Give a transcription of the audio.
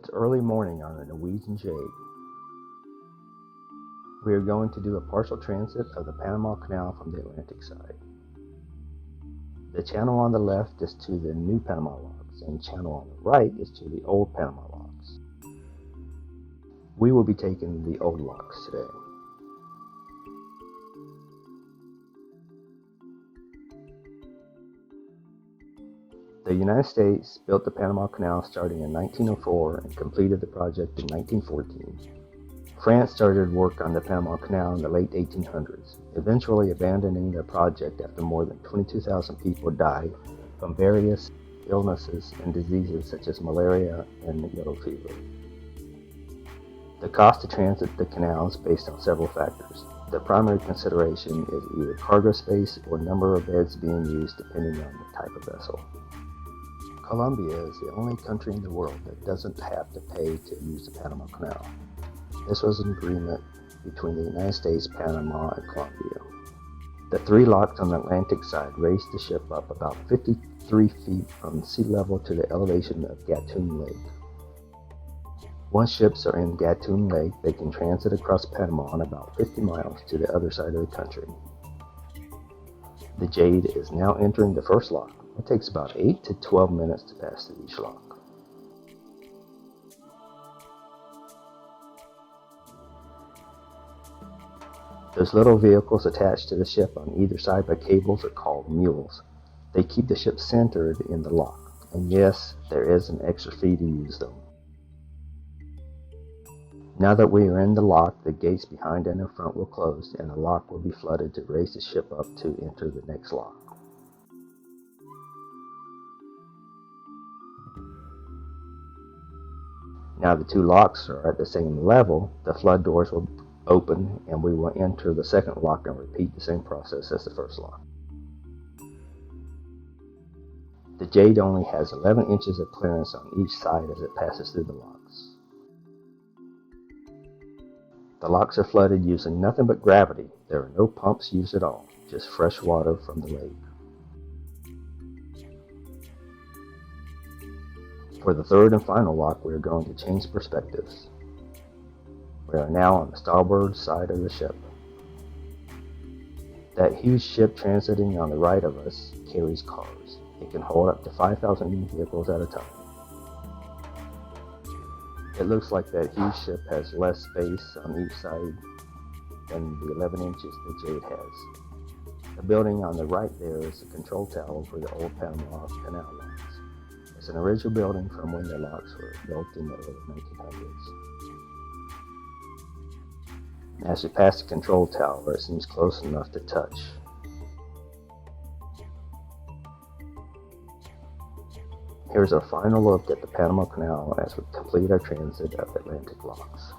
It's early morning on the Norwegian Jade. We are going to do a partial transit of the Panama Canal from the Atlantic side. The channel on the left is to the new Panama locks, and the channel on the right is to the old Panama locks. We will be taking the old locks today. The United States built the Panama Canal starting in 1904 and completed the project in 1914. France started work on the Panama Canal in the late 1800s, eventually abandoning the project after more than 22,000 people died from various illnesses and diseases such as malaria and yellow fever. The cost to transit the canal is based on several factors. The primary consideration is either cargo space or number of beds being used depending on the type of vessel. Colombia is the only country in the world that doesn't have to pay to use the Panama Canal. This was an agreement between the United States, Panama, and Colombia. The three locks on the Atlantic side raised the ship up about 53 feet from sea level to the elevation of Gatun Lake. Once ships are in Gatun Lake, they can transit across Panama on about 50 miles to the other side of the country. The Jade is now entering the first lock. It takes about 8 to 12 minutes to pass through each lock. Those little vehicles attached to the ship on either side by cables are called mules. They keep the ship centered in the lock, and yes, there is an extra fee to use them. Now that we are in the lock, the gates behind and in front will close, and the lock will be flooded to raise the ship up to enter the next lock. Now the two locks are at the same level, the flood doors will open and we will enter the second lock and repeat the same process as the first lock. The Jade only has 11 inches of clearance on each side as it passes through the locks. The locks are flooded using nothing but gravity. There are no pumps used at all, just fresh water from the lake. For the third and final lock, we are going to change perspectives. We are now on the starboard side of the ship. That huge ship transiting on the right of us carries cars. It can hold up to 5,000 vehicles at a time. It looks like that huge ship has less space on each side than the 11 inches the Jade has. The building on the right there is the control tower for the old Panama Canal locks. It's an original building from when the locks were built in the early 1900s. As we pass the control tower, it seems close enough to touch. Here's our final look at the Panama Canal as we complete our transit of the Atlantic locks.